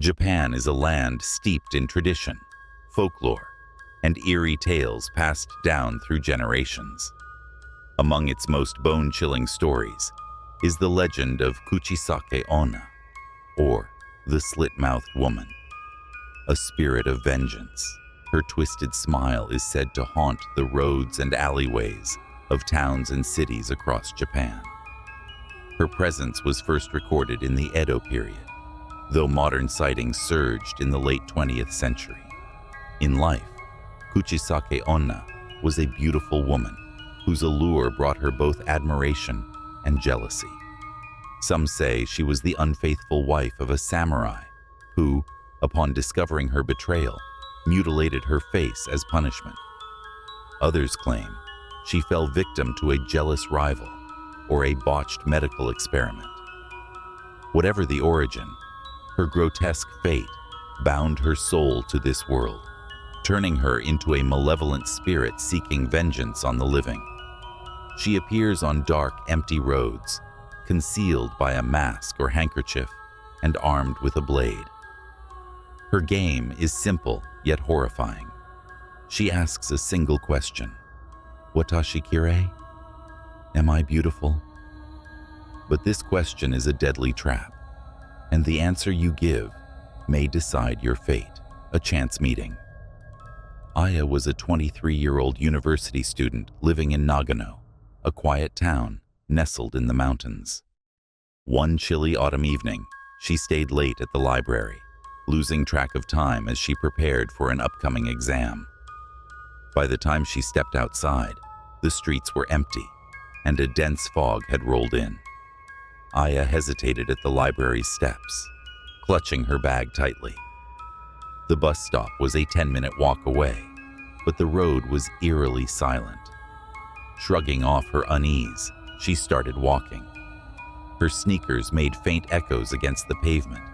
Japan is a land steeped in tradition, folklore, and eerie tales passed down through generations. Among its most bone-chilling stories is the legend of Kuchisake-Onna, or the Slit-Mouthed Woman, a spirit of vengeance. Her twisted smile is said to haunt the roads and alleyways of towns and cities across Japan. Her presence was first recorded in the Edo period, though modern sightings surged in the late 20th century. In life, Kuchisake-Onna was a beautiful woman whose allure brought her both admiration and jealousy. Some say she was the unfaithful wife of a samurai who, upon discovering her betrayal, mutilated her face as punishment. Others claim she fell victim to a jealous rival or a botched medical experiment. Whatever the origin, her grotesque fate bound her soul to this world, turning her into a malevolent spirit seeking vengeance on the living. She appears on dark, empty roads, concealed by a mask or handkerchief and armed with a blade. Her game is simple yet horrifying. She asks a single question: "Watashi kirei?" Am I beautiful? But this question is a deadly trap, and the answer you give may decide your fate. A chance meeting. Aya was a 23-year-old university student living in Nagano, a quiet town nestled in the mountains. One chilly autumn evening, she stayed late at the library, losing track of time as she prepared for an upcoming exam. By the time she stepped outside, the streets were empty, and a dense fog had rolled in. Aya hesitated at the library's steps, clutching her bag tightly. The bus stop was a 10-minute walk away, but the road was eerily silent. Shrugging off her unease, she started walking. Her sneakers made faint echoes against the pavement,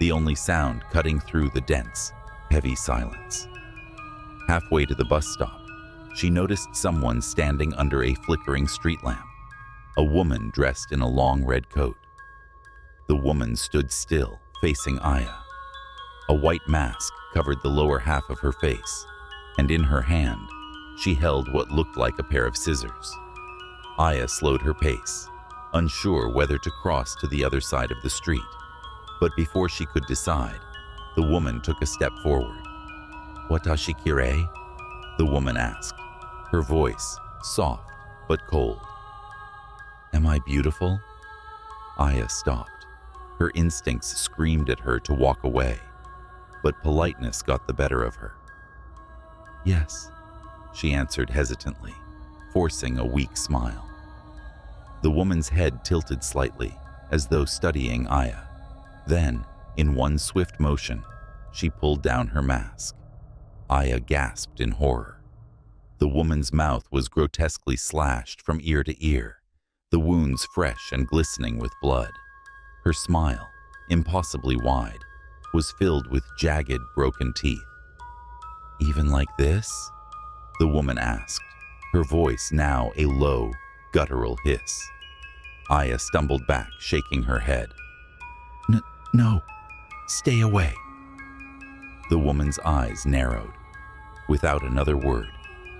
the only sound cutting through the dense, heavy silence. Halfway to the bus stop, she noticed someone standing under a flickering street lamp, a woman dressed in a long red coat. The woman stood still, facing Aya. A white mask covered the lower half of her face, and in her hand, she held what looked like a pair of scissors. Aya slowed her pace, unsure whether to cross to the other side of the street. But before she could decide, the woman took a step forward. "Watashi kirei?" the woman asked, her voice soft but cold. "Am I beautiful?" Aya stopped. Her instincts screamed at her to walk away, but politeness got the better of her. "Yes," she answered hesitantly, forcing a weak smile. The woman's head tilted slightly, as though studying Aya. Then, in one swift motion, she pulled down her mask. Aya gasped in horror. The woman's mouth was grotesquely slashed from ear to ear, the wounds fresh and glistening with blood. Her smile, impossibly wide, was filled with jagged, broken teeth. "Even like this?" the woman asked, her voice now a low, guttural hiss. Aya stumbled back, shaking her head. No, stay away." The woman's eyes narrowed. Without another word,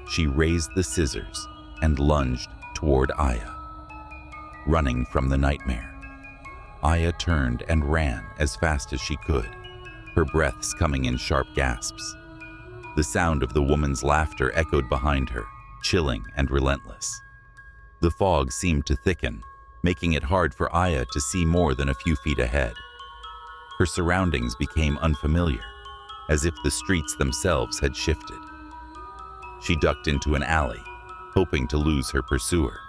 she raised the scissors and lunged toward Aya. Running from the nightmare, Aya turned and ran as fast as she could, her breaths coming in sharp gasps. The sound of the woman's laughter echoed behind her, chilling and relentless. The fog seemed to thicken, making it hard for Aya to see more than a few feet ahead. Her surroundings became unfamiliar, as if the streets themselves had shifted. She ducked into an alley, hoping to lose her pursuer.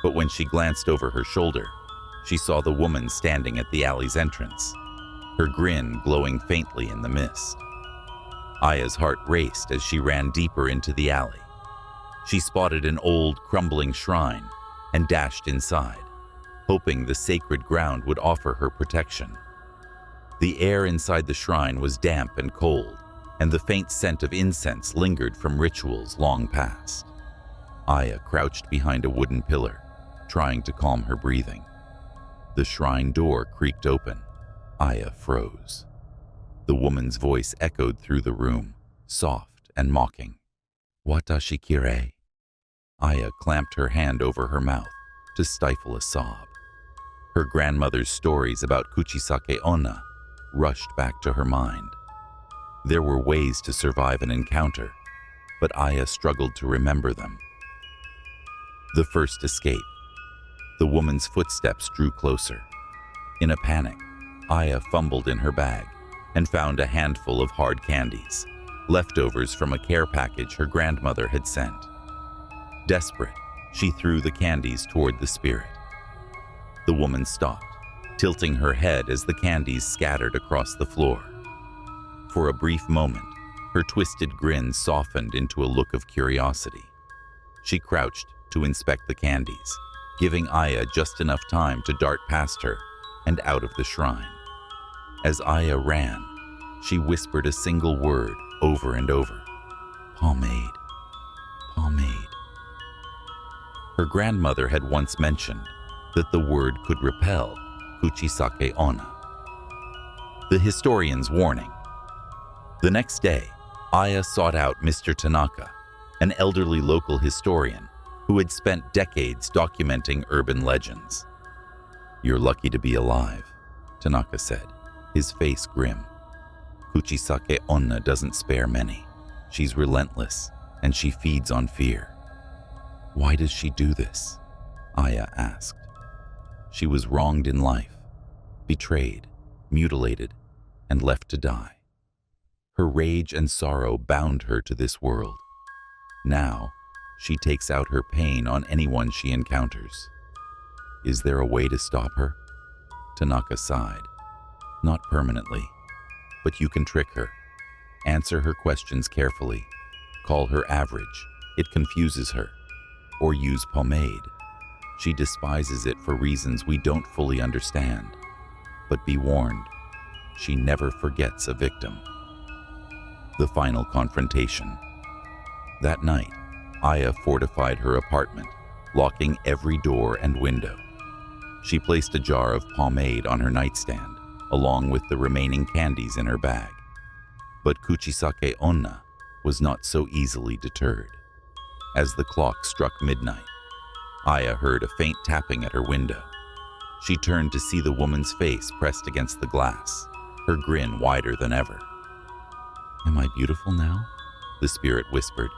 But when she glanced over her shoulder, she saw the woman standing at the alley's entrance, her grin glowing faintly in the mist. Aya's heart raced as she ran deeper into the alley. She spotted an old, crumbling shrine and dashed inside, hoping the sacred ground would offer her protection. The air inside the shrine was damp and cold, and the faint scent of incense lingered from rituals long past. Aya crouched behind a wooden pillar, trying to calm her breathing. The shrine door creaked open. Aya froze. The woman's voice echoed through the room, soft and mocking. Watashi kirei. Aya clamped her hand over her mouth to stifle a sob. Her grandmother's stories about Kuchisake-Onna rushed back to her mind. There were ways to survive an encounter, but Aya struggled to remember them. The first escape. The woman's footsteps drew closer. In a panic, Aya fumbled in her bag and found a handful of hard candies, leftovers from a care package her grandmother had sent. Desperate, she threw the candies toward the spirit. The woman stopped, tilting her head as the candies scattered across the floor. For a brief moment, her twisted grin softened into a look of curiosity. She crouched to inspect the candies, giving Aya just enough time to dart past her and out of the shrine. As Aya ran, she whispered a single word over and over. Pomade. Pomade. Her grandmother had once mentioned that the word could repel Kuchisake-Onna. The historian's warning. The next day, Aya sought out Mr. Tanaka, an elderly local historian who had spent decades documenting urban legends. You're lucky to be alive, Tanaka said, his face grim. Kuchisake-Onna doesn't spare many. She's relentless, and she feeds on fear. Why does she do this? Aya asked. She was wronged in life, betrayed, mutilated, and left to die. Her rage and sorrow bound her to this world. Now, she takes out her pain on anyone she encounters. Is there a way to stop her? Tanaka sighed. Not permanently, but you can trick her. Answer her questions carefully. Call her average. It confuses her. Or use pomade. She despises it for reasons we don't fully understand. But be warned, she never forgets a victim. The final confrontation. That night, Aya fortified her apartment, locking every door and window. She placed a jar of pomade on her nightstand, along with the remaining candies in her bag. But Kuchisake-Onna was not so easily deterred. As the clock struck midnight, Aya heard a faint tapping at her window. She turned to see the woman's face pressed against the glass, her grin wider than ever. Am I beautiful now? The spirit whispered,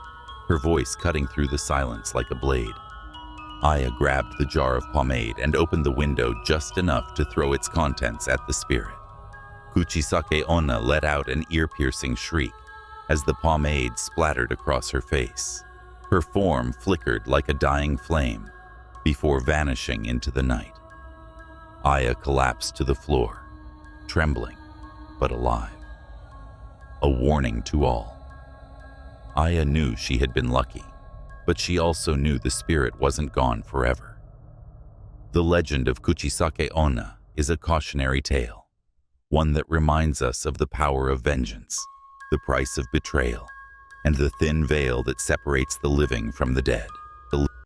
her voice cutting through the silence like a blade. Aya grabbed the jar of pomade and opened the window just enough to throw its contents at the spirit. Kuchisake-Onna let out an ear-piercing shriek as the pomade splattered across her face. Her form flickered like a dying flame before vanishing into the night. Aya collapsed to the floor, trembling but alive. A warning to all. Aya knew she had been lucky, but she also knew the spirit wasn't gone forever. The legend of Kuchisake-Onna is a cautionary tale, one that reminds us of the power of vengeance, the price of betrayal, and the thin veil that separates the living from the dead.